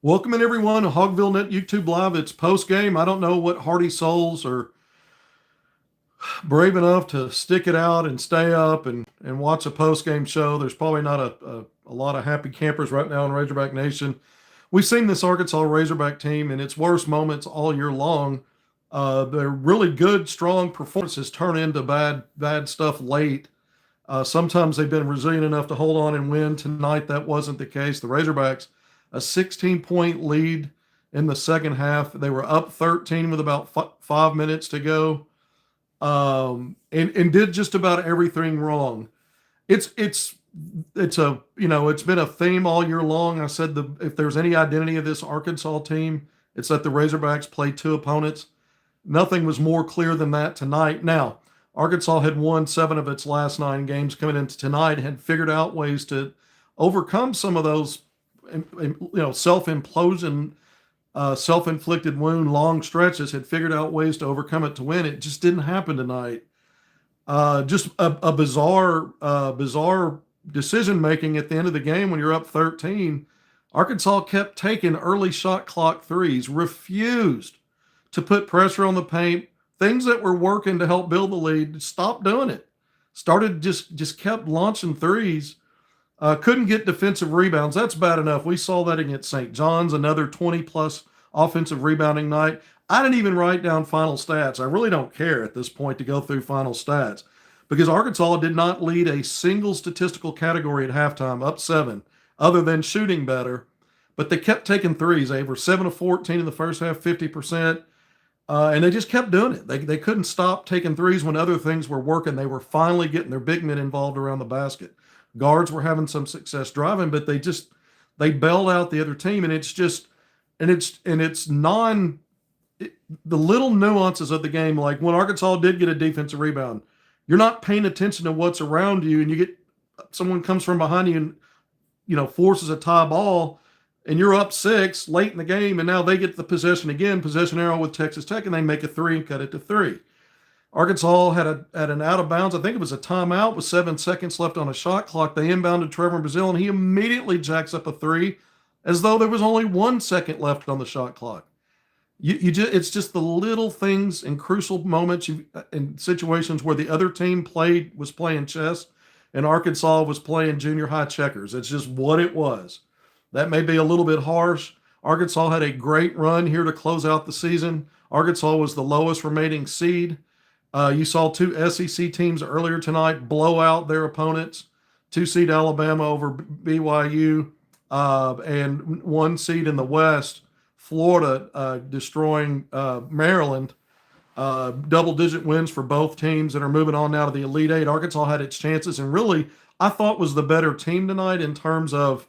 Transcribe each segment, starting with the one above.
Welcome in everyone to HogvilleNET YouTube Live. It's post game. I don't know what hardy souls are brave enough to stick it out and stay up and watch a post game show. There's probably not a lot of happy campers right now in Razorback Nation. We've seen this Arkansas Razorback team in its worst moments all year long. Their really good, strong performances turn into bad stuff late. Sometimes they've been resilient enough to hold on and win. Tonight, that wasn't the case. The Razorbacks, a 16-point lead in the second half. They were up 13 with about 5 minutes to go, and did just about everything wrong. It's been a theme all year long. I said if there's any identity of this Arkansas team, it's that the Razorbacks play two opponents. Nothing was more clear than that tonight. Now, Arkansas had won 7 of its last 9 games coming into tonight, had figured out ways to overcome some of those, self-implosion, self-inflicted wound, long stretches, had figured out ways to overcome it to win. It just didn't happen tonight. Just a bizarre decision making at the end of the game when you're up 13. Arkansas kept taking early shot clock threes, refused to put pressure on the paint. Things that were working to help build the lead, stopped doing it. Started just kept launching threes. Couldn't get defensive rebounds. That's bad enough. We saw that against St. John's, another 20-plus offensive rebounding night. I didn't even write down final stats. I really don't care at this point to go through final stats because Arkansas did not lead a single statistical category at halftime, up 7, other than shooting better. But they kept taking threes. They were 7 of 14 in the first half, 50%. And they just kept doing it. They couldn't stop taking threes when other things were working. They were finally getting their big men involved around the basket. Guards were having some success driving, but they bailed out the other team. And the little nuances of the game, like when Arkansas did get a defensive rebound, you're not paying attention to what's around you, and you get someone comes from behind you and forces a tie ball, and you're up 6 late in the game, and now they get the possession again, possession arrow with Texas Tech, and they make a 3 and cut it to 3. Arkansas had an out of bounds. I think it was a timeout with 7 seconds left on a shot clock. They inbounded Trevor Brazil, and he immediately jacks up a 3 as though there was only 1 second left on the shot clock. It's just the little things in crucial moments in situations where the other team was playing chess and Arkansas was playing junior high checkers. It's just what it was. That may be a little bit harsh. Arkansas had a great run here to close out the season. Arkansas was the lowest remaining seed. You saw 2 SEC teams earlier tonight blow out their opponents. 2-seed Alabama over BYU, and 1 seed in the West, Florida, destroying Maryland. Double-digit wins for both teams that are moving on now to the Elite Eight. Arkansas had its chances, and really, I thought was the better team tonight in terms of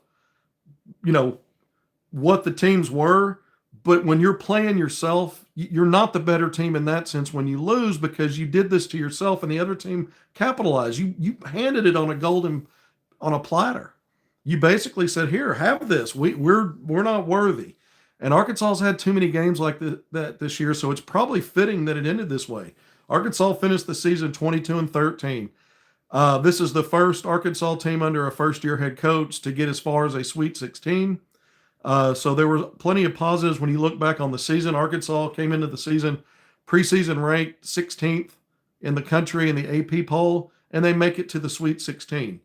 what the teams were. But when you're playing yourself, you're not the better team in that sense when you lose, because you did this to yourself and the other team capitalized. You handed it on a platter. You basically said, "Here, have this. We're not worthy." And Arkansas's had too many games like that this year, so it's probably fitting that it ended this way. Arkansas finished the season 22-13. This is the first Arkansas team under a first-year head coach to get as far as a Sweet 16. So there were plenty of positives when you look back on the season. Arkansas came into the season preseason ranked 16th in the country in the AP poll, and they make it to the Sweet 16.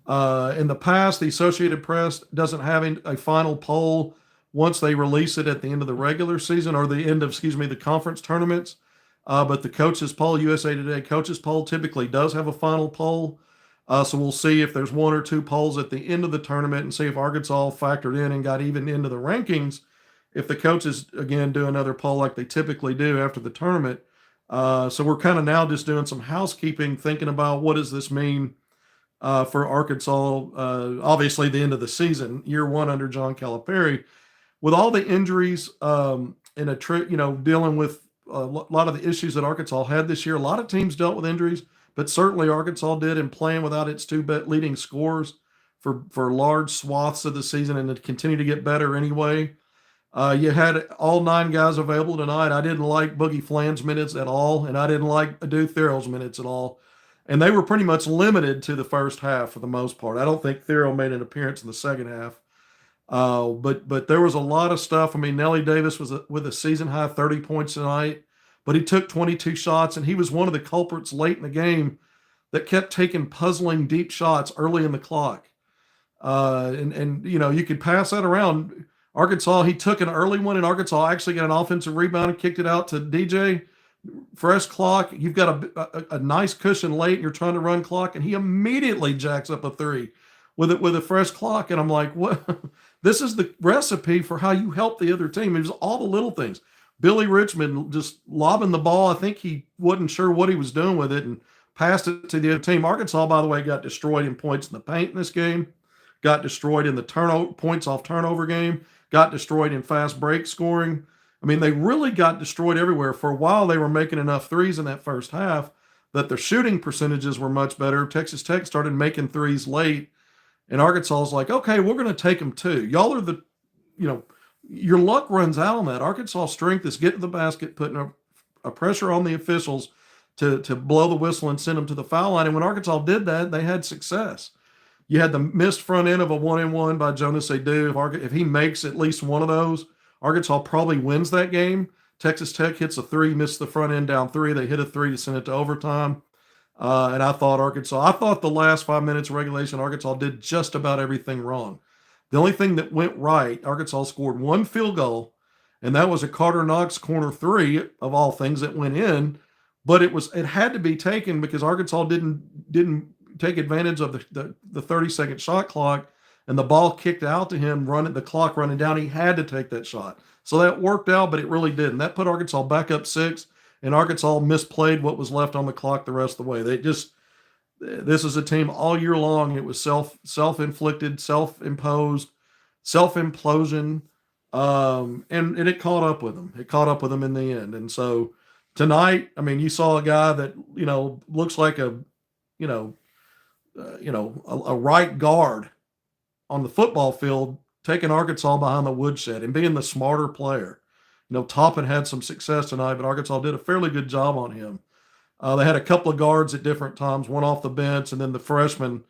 In the past, the Associated Press doesn't have a final poll once they release it at the end of the regular season, or the end of, the conference tournaments. But the coaches poll, USA Today coaches poll, typically does have a final poll. So we'll see if there's 1 or 2 polls at the end of the tournament and see if Arkansas factored in and got even into the rankings. If the coaches, again, do another poll like they typically do after the tournament. So we're kind of now just doing some housekeeping, thinking about what does this mean for Arkansas. Obviously, the end of the season, year 1 under John Calipari. With all the injuries and dealing with a lot of the issues that Arkansas had this year, a lot of teams dealt with injuries, but certainly Arkansas did, in playing without its 2 leading scorers for large swaths of the season, and to continue to get better anyway. You had all 9 guys available tonight. I didn't like Boogie Flan's minutes at all, and I didn't like Adu Thero's minutes at all. And they were pretty much limited to the first half for the most part. I don't think Thero made an appearance in the second half. But there was a lot of stuff. I mean, Nelly Davis was with a season high 30 points tonight, but he took 22 shots, and he was one of the culprits late in the game that kept taking puzzling deep shots early in the clock. And you know, you could pass that around. Arkansas, he took an early one, and Arkansas actually got an offensive rebound and kicked it out to DJ. Fresh clock. You've got a nice cushion late, and you're trying to run clock, and he immediately jacks up a three with a fresh clock. And I'm like, what? This is the recipe for how you help the other team. It was all the little things. Billy Richmond just lobbing the ball. I think he wasn't sure what he was doing with it and passed it to the other team. Arkansas, by the way, got destroyed in points in the paint in this game, got destroyed in the turnover points off turnover game, got destroyed in fast break scoring. I mean, they really got destroyed everywhere. For a while, they were making enough threes in that first half that their shooting percentages were much better. Texas Tech started making threes late, and Arkansas was like, okay, we're going to take them too. Y'all are the, you know, your luck runs out on that. Arkansas' strength is getting to the basket, putting a pressure on the officials to blow the whistle and send them to the foul line. And when Arkansas did that, they had success. You had the missed front end of a 1-and-1 by Jonas Adu. If he makes at least one of those, Arkansas probably wins that game. Texas Tech hits a three, missed the front end down three. They hit a three to send it to overtime. And I thought the last 5 minutes of regulation, Arkansas did just about everything wrong. The only thing that went right, Arkansas scored one field goal, and that was a Carter Knox corner three of all things that went in. But it had to be taken because Arkansas didn't take advantage of the 30-second shot clock, and the ball kicked out to him, the clock running down. He had to take that shot. So that worked out, but it really didn't. That put Arkansas back up 6, and Arkansas misplayed what was left on the clock the rest of the way. This is a team all year long. It was self-inflicted, self-imposed, self-implosion, and it caught up with them. It caught up with them in the end. And so tonight, I mean, you saw a guy that, looks like a right guard on the football field, taking Arkansas behind the woodshed and being the smarter player. Toppin had some success tonight, but Arkansas did a fairly good job on him. They had a couple of guards at different times, one off the bench, and then the freshman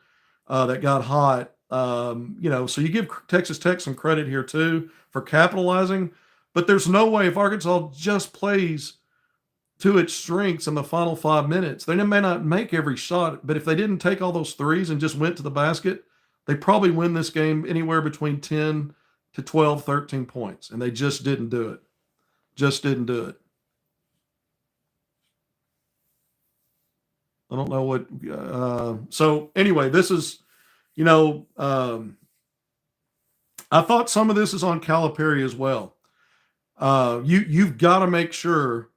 that got hot. So you give Texas Tech some credit here too for capitalizing, but there's no way if Arkansas just plays to its strengths in the final 5 minutes, they may not make every shot, but if they didn't take all those threes and just went to the basket, they probably win this game anywhere between 10 to 12, 13 points, and they just didn't do it. Just didn't do it. I don't know what. So anyway, this is, I thought some of this is on Calipari as well. You've got to make sure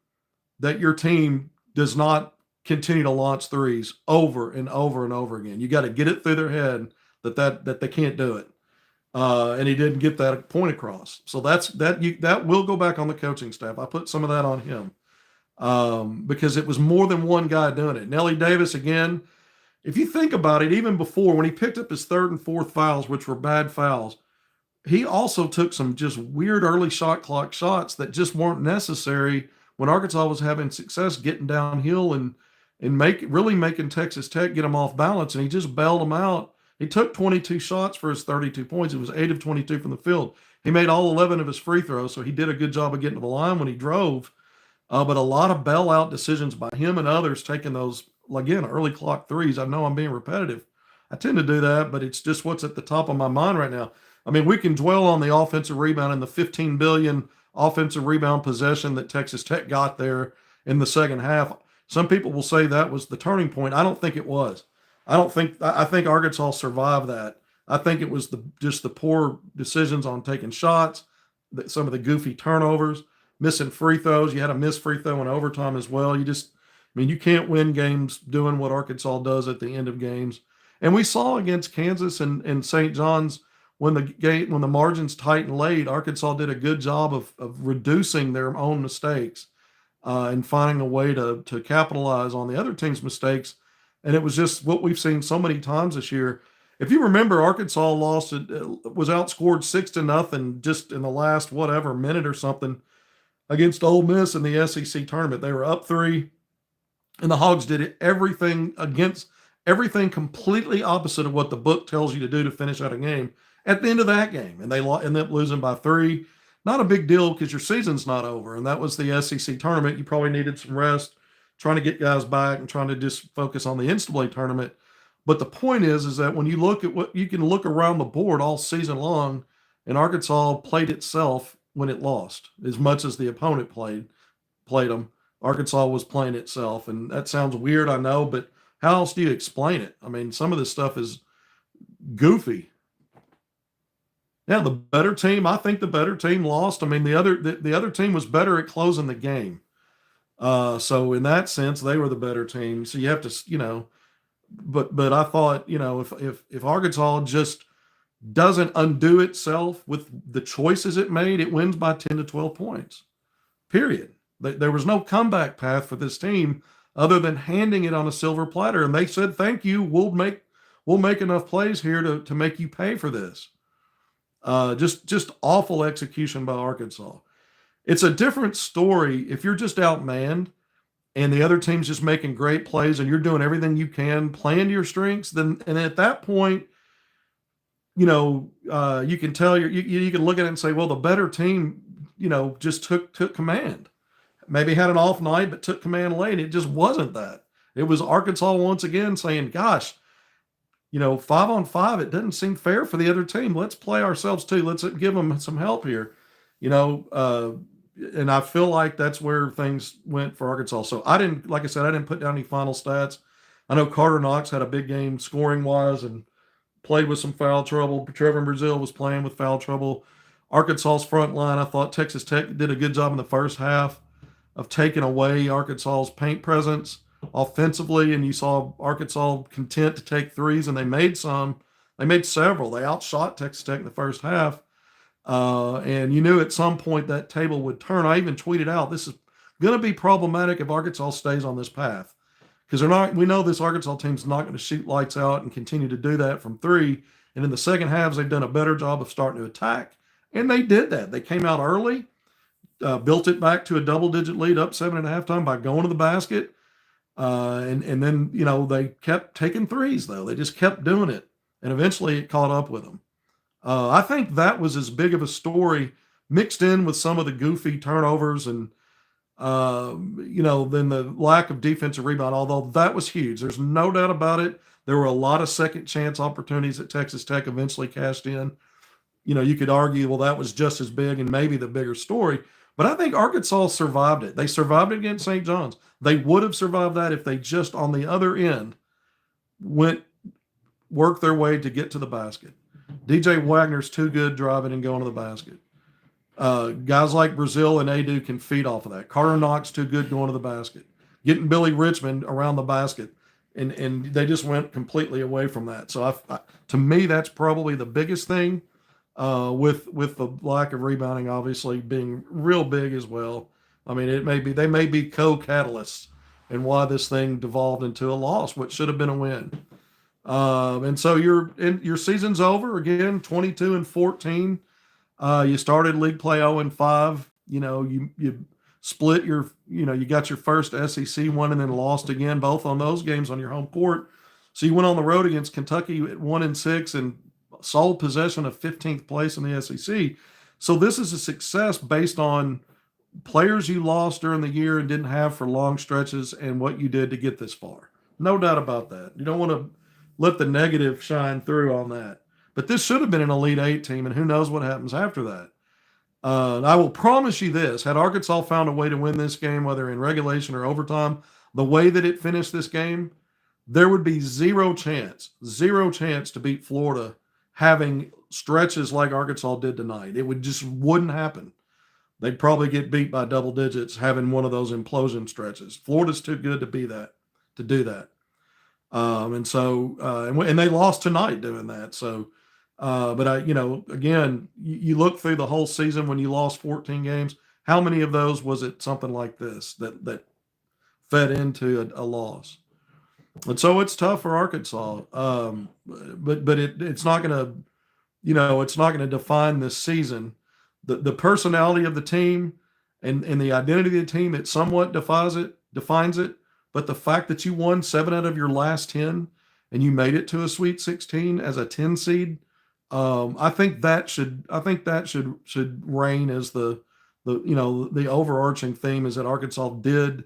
that your team does not continue to launch threes over and over and over again. You got to get it through their head that they can't do it. And he didn't get that point across. So that will go back on the coaching staff. I put some of that on him. Because it was more than one guy doing it. Nelly Davis, again, if you think about it, even before when he picked up his third and fourth fouls, which were bad fouls, he also took some just weird early shot clock shots that just weren't necessary when Arkansas was having success getting downhill and really making Texas Tech get them off balance, and he just bailed them out. He took 22 shots for his 32 points. It was 8 of 22 from the field. He made all 11 of his free throws, so he did a good job of getting to the line when he drove. But a lot of bailout decisions by him and others taking those, again, early clock threes. I know I'm being repetitive. I tend to do that, but it's just what's at the top of my mind right now. I mean, we can dwell on the offensive rebound and the 15 billion offensive rebound possession that Texas Tech got there in the second half. Some people will say that was the turning point. I don't think it was. I think Arkansas survived that. I think it was just the poor decisions on taking shots, some of the goofy turnovers, missing free throws. You had a missed free throw in overtime as well. You can't win games doing what Arkansas does at the end of games. And we saw against Kansas and St. John's when the margins tightened late, Arkansas did a good job of reducing their own mistakes and finding a way to capitalize on the other team's mistakes. And it was just what we've seen so many times this year. If you remember, Arkansas was outscored 6-0 just in the last minute or something against Ole Miss in the SEC tournament. They were up 3, and the Hogs did everything completely opposite of what the book tells you to do to finish out a game. at the end of that game, and they ended up losing by 3. Not a big deal because your season's not over, and that was the SEC tournament. You probably needed some rest, trying to get guys back and trying to just focus on the NCAA tournament. But the point is that when you look at what you can look around the board all season long, and Arkansas played itself when it lost as much as the opponent played them. Arkansas was playing itself, and that sounds weird, I know, but how else do you explain it? I mean, some of this stuff is goofy. Yeah, the better team. I think the better team lost. I mean, the other team was better at closing the game. So in that sense, they were the better team. So you have to, but I thought, if Arkansas just doesn't undo itself with the choices it made, it wins by 10 to 12 points. Period. There was no comeback path for this team other than handing it on a silver platter. And they said, thank you. We'll make enough plays here to make you pay for this. Just awful execution by Arkansas. It's a different story if you're just outmanned and the other team's just making great plays and you're doing everything you can, playing to your strengths. And at that point, you can tell you can look at it and say, well, the better team, just took command. Maybe had an off night, but took command late. It just wasn't that. It was Arkansas once again saying, gosh, 5-on-5, it doesn't seem fair for the other team. Let's play ourselves too. Let's give them some help here, and I feel like that's where things went for Arkansas. So I didn't put down any final stats. I know Carter Knox had a big game scoring wise and played with some foul trouble. Trevor Brazile was playing with foul trouble. Arkansas's front line, I thought Texas Tech did a good job in the first half of taking away Arkansas's paint presence offensively, and you saw Arkansas content to take threes, and they made some. They made several. They outshot Texas Tech in the first half, and you knew at some point that table would turn. I even tweeted out, this is going to be problematic if Arkansas stays on this path, because we know this Arkansas team's not going to shoot lights out and continue to do that from three. And in the second halves, they've done a better job of starting to attack, and they did that. They came out early, built it back to a double-digit lead, up 7 at halftime by going to the basket. And then, they kept taking threes, though. They just kept doing it. And eventually it caught up with them. I think that was as big of a story mixed in with some of the goofy turnovers and, then the lack of defensive rebound, although that was huge. There's no doubt about it. There were a lot of second chance opportunities that Texas Tech eventually cashed in. You could argue, well, that was just as big and maybe the bigger story. But I think Arkansas survived it. They survived it against St. John's. They would have survived that if they just on the other end worked their way to get to the basket. DJ Wagner's too good driving and going to the basket. Guys like Brazile and Adu can feed off of that. Carter Knox too good going to the basket. Getting Billy Richmond around the basket. And they just went completely away from that. So to me, that's probably the biggest thing. With the lack of rebounding, obviously being real big as well. I mean, they may be co-catalysts in why this thing devolved into a loss, which should have been a win. And so your season's over again, 22-14. You started league play 0-5. You split you got your first SEC one and then lost again, both on those games on your home court. So you went on the road against Kentucky at 1-6 and sole possession of 15th place in the SEC. So this is a success based on players you lost during the year and didn't have for long stretches and what you did to get this far. No doubt about that. You don't want to let the negative shine through on that. But this should have been an Elite Eight team, and who knows what happens after that. I will promise you this. Had Arkansas found a way to win this game, whether in regulation or overtime, the way that it finished this game, there would be zero chance to beat Florida having stretches like Arkansas did tonight. It wouldn't happen. They'd probably get beat by double digits having one of those implosion stretches. Florida's too good to do that. And they lost tonight doing that. So, again, you look through the whole season when you lost 14 games, how many of those was it something like this that fed into a loss? And so it's tough for Arkansas, but it's not going to define this season. The personality of the team and the identity of the team, it somewhat defines it. But the fact that you won 7 out of your last 10 and you made it to a Sweet 16 as a 10 seed, I think that should reign as the overarching theme is that Arkansas did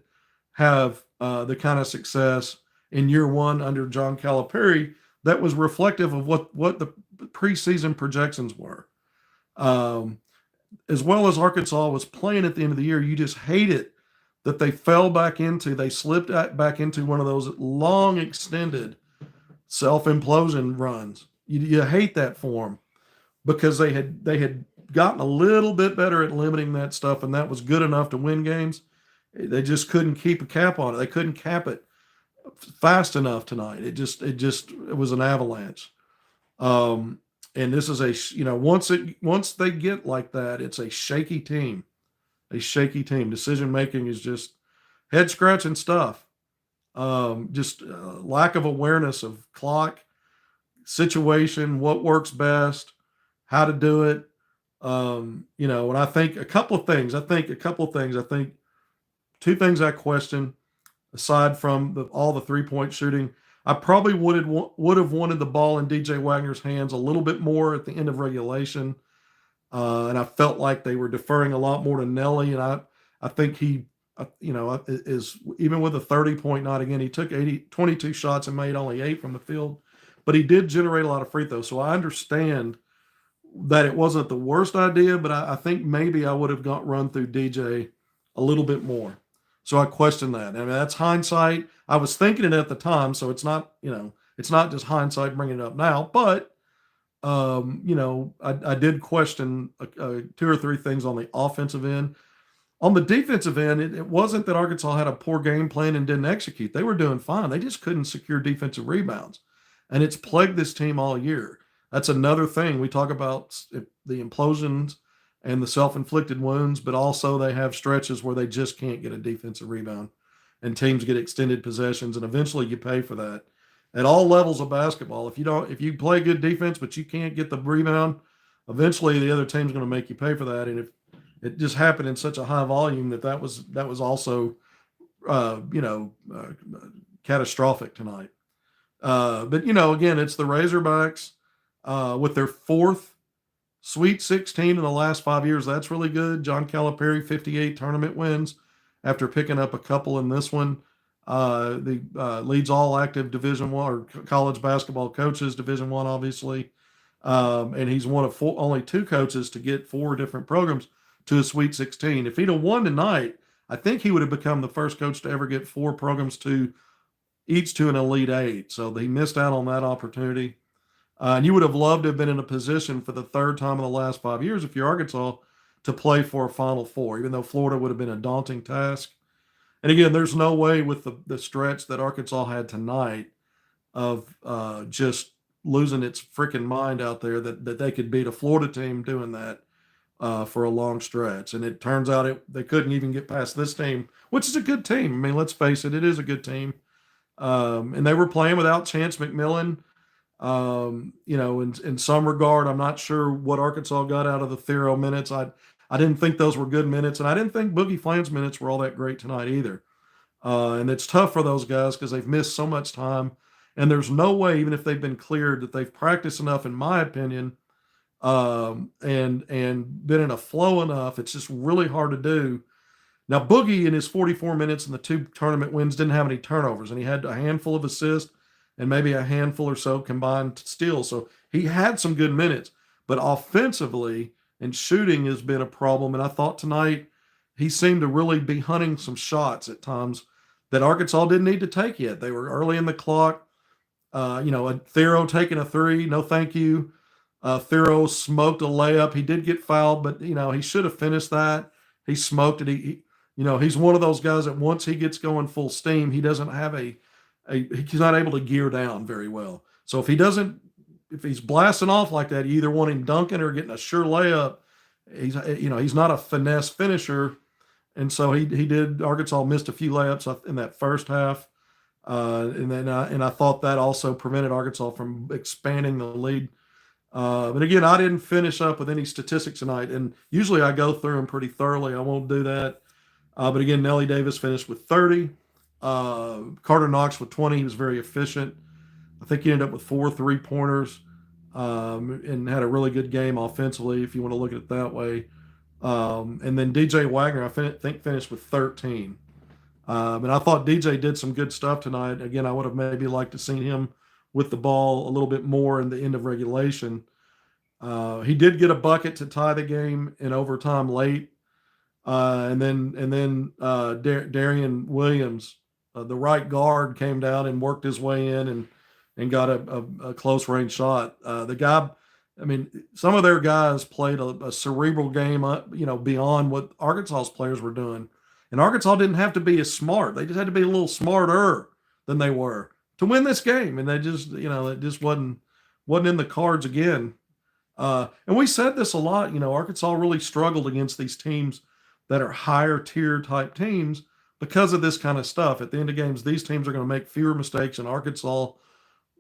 have the kind of success in year one under John Calipari that was reflective of what the preseason projections were. Um, as well as Arkansas was playing at the end of the year, you just hate it that they slipped back into one of those long extended self implosion runs. You hate that for them because they had gotten a little bit better at limiting that stuff, and that was good enough to win games. They just couldn't keep a cap on it. They couldn't cap it fast enough tonight. It was an avalanche. Um, and this is once they get like that, it's a shaky team. A shaky team. Decision making is just head scratching stuff. Just lack of awareness of clock, situation, what works best, how to do it. And I think a couple of things. I think two things I question aside from all the 3-point shooting. I probably would have wanted the ball in DJ Wagner's hands a little bit more at the end of regulation, and I felt like they were deferring a lot more to Nelly. And I think he, is even with a 30-point night again. He took 22 shots and made only 8 from the field, but he did generate a lot of free throws. So I understand that it wasn't the worst idea, but I think maybe I would have run through DJ a little bit more. So I question that. I mean, that's hindsight. I was thinking it at the time, so it's not just hindsight bringing it up now. But I did question 2 or 3 things on the offensive end. On the defensive end, it wasn't that Arkansas had a poor game plan and didn't execute. They were doing fine. They just couldn't secure defensive rebounds, and it's plagued this team all year. That's another thing. We talk about the implosions and the self-inflicted wounds, but also they have stretches where they just can't get a defensive rebound, and teams get extended possessions, and eventually you pay for that at all levels of basketball. If you play good defense but you can't get the rebound, eventually the other team's going to make you pay for that. And if it just happened in such a high volume that was also uh, you know uh, catastrophic tonight. But again, it's the Razorbacks with their fourth Sweet 16 in the last 5 years. That's really good. John Calipari, 58 tournament wins after picking up a couple in this one. The leads all active Division One or college basketball coaches, Division One, obviously, and he's one of only 2 coaches to get 4 different programs to a Sweet 16. If he'd have won tonight, I think he would have become the first coach to ever get 4 programs each to an Elite Eight. So they missed out on that opportunity. And you would have loved to have been in a position for the third time in the last 5 years, if you're Arkansas, to play for a Final Four, even though Florida would have been a daunting task. And again, there's no way with the stretch that Arkansas had tonight of just losing its freaking mind out there that they could beat a Florida team doing that for a long stretch. And it turns out they couldn't even get past this team, which is a good team. I mean, let's face it is a good team. And they were playing without Chance McMillan. In some regard, I'm not sure what Arkansas got out of the Thero minutes. I didn't think those were good minutes, and I didn't think Boogie Fland's minutes were all that great tonight either. And it's tough for those guys because they've missed so much time, and there's no way, even if they've been cleared, that they've practiced enough, in my opinion, and been in a flow enough. It's just really hard to do. Now, Boogie in his 44 minutes in the 2 tournament wins didn't have any turnovers, and he had a handful of assists and maybe a handful or so combined steals. So he had some good minutes, but offensively and shooting has been a problem. And I thought tonight he seemed to really be hunting some shots at times that Arkansas didn't need to take yet. They were early in the clock. Thero taking a 3, no thank you. Thero smoked a layup. He did get fouled, but he should have finished that. He smoked it. He's one of those guys that once he gets going full steam, he doesn't have he's not able to gear down very well. So if he's blasting off like that, you either want him dunking or getting a sure layup. He's not a finesse finisher. And so Arkansas missed a few layups in that first half. And I thought that also prevented Arkansas from expanding the lead. But again, I didn't finish up with any statistics tonight. And usually I go through them pretty thoroughly. I won't do that. But again, Nelly Davis finished with 30. Carter Knox with 20. He was very efficient. I think he ended up with 4 3-pointers. and had a really good game offensively, if you want to look at it that way. And then DJ Wagner, I think, finished with 13. And I thought DJ did some good stuff tonight. Again, I would have maybe liked to seen him with the ball a little bit more in the end of regulation. He did get a bucket to tie the game in overtime late, and then Darian Williams, the right guard, came down and worked his way in and got a close range shot. The guy, I mean, some of their guys played a cerebral game, beyond what Arkansas's players were doing. And Arkansas didn't have to be as smart; they just had to be a little smarter than they were to win this game. And they just, it just wasn't in the cards again. And we said this a lot. Arkansas really struggled against these teams that are higher tier type teams because of this kind of stuff. At the end of games, these teams are going to make fewer mistakes, and Arkansas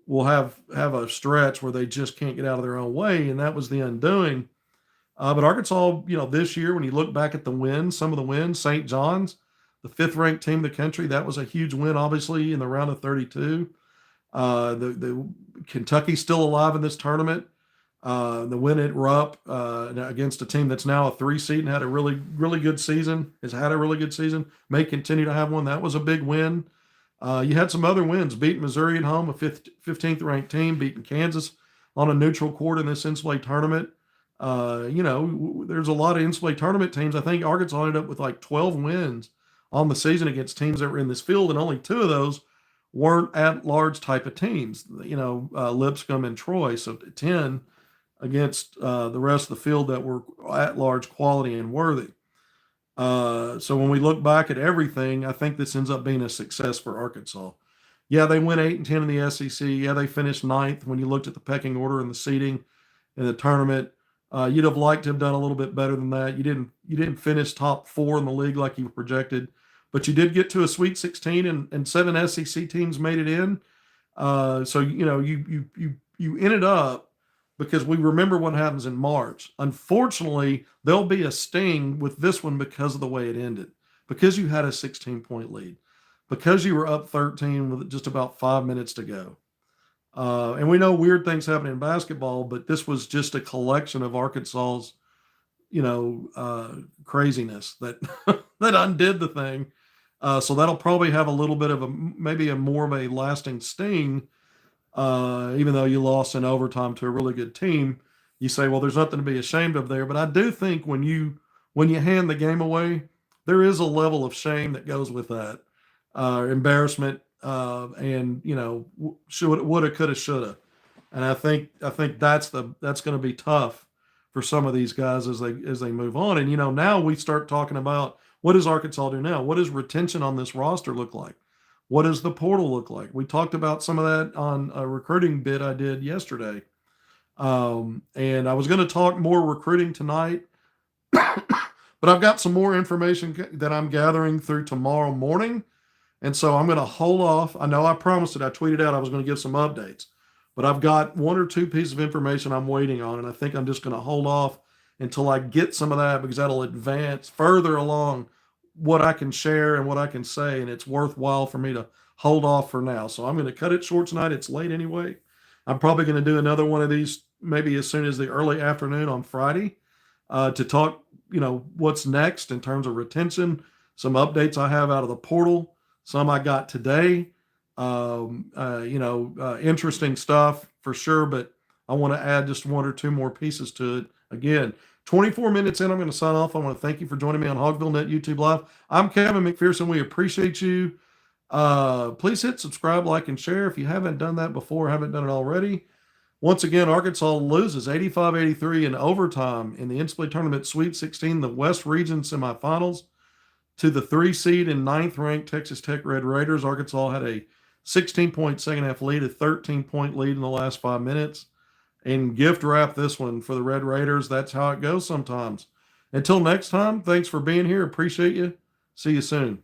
will have a stretch where they just can't get out of their own way, and that was the undoing. But Arkansas, this year, when you look back at the wins, some of the wins, St. John's, the fifth-ranked team in the country, that was a huge win, obviously, in the round of 32. The Kentucky's still alive in this tournament. The win at Rupp against a team that's now a 3 seed and had a really, really good season, has had a really good season, may continue to have one. That was a big win. You had some other wins, beating Missouri at home, a 15th ranked team, beating Kansas on a neutral court in this NCAA tournament. There's a lot of NCAA tournament teams. I think Arkansas ended up with like 12 wins on the season against teams that were in this field, and only 2 of those weren't at-large type of teams, Lipscomb and Troy, so 10 against the rest of the field that were at-large quality and worthy. So when we look back at everything, I think this ends up being a success for Arkansas. Yeah, they went 8-10 in the SEC. Yeah, they finished 9th when you looked at the pecking order and the seeding in the tournament. You'd have liked to have done a little bit better than that. You didn't finish top 4 in the league like you projected, but you did get to a Sweet 16, and 7 SEC teams made it in. So you ended up, because we remember what happens in March. Unfortunately, there'll be a sting with this one because of the way it ended, because you had a 16-point lead, because you were up 13 with just about 5 minutes to go. And we know weird things happen in basketball, but this was just a collection of Arkansas's, craziness that that undid the thing. So that'll probably have a little bit of maybe a more of a lasting sting. Even though you lost in overtime to a really good team, you say, well, there's nothing to be ashamed of there. But I do think when you hand the game away, there is a level of shame that goes with that, embarrassment, and woulda, coulda, shoulda. And I think that's going to be tough for some of these guys as they move on. And now we start talking about, what does Arkansas do now? What does retention on this roster look like? What does the portal look like? We talked about some of that on a recruiting bit I did yesterday. And I was going to talk more recruiting tonight, but I've got some more information that I'm gathering through tomorrow morning. And so I'm going to hold off. I know I promised it. I tweeted out I was going to give some updates, but I've got 1 or 2 pieces of information I'm waiting on. And I think I'm just going to hold off until I get some of that, because that'll advance further along what I can share and what I can say, and it's worthwhile for me to hold off for now. So I'm going to cut it short tonight. It's late anyway. I'm probably going to do another one of these maybe as soon as the early afternoon on Friday, to talk, what's next in terms of retention, some updates I have out of the portal, some I got today, interesting stuff for sure, but I want to add just 1 or 2 more pieces to it. Again, 24 minutes in, I'm going to sign off. I want to thank you for joining me on HogvilleNet YouTube Live. I'm Kevin McPherson. We appreciate you. Please hit subscribe, like, and share if you haven't done that before, haven't done it already. Once again, Arkansas loses 85-83 in overtime in the NCAA Tournament Sweet 16, the West Region semifinals, to the 3 seed and 9th ranked Texas Tech Red Raiders. Arkansas had a 16-point second half lead, a 13-point lead in the last 5 minutes. And gift wrap this one for the Red Raiders. That's how it goes sometimes. Until next time, thanks for being here. Appreciate you. See you soon.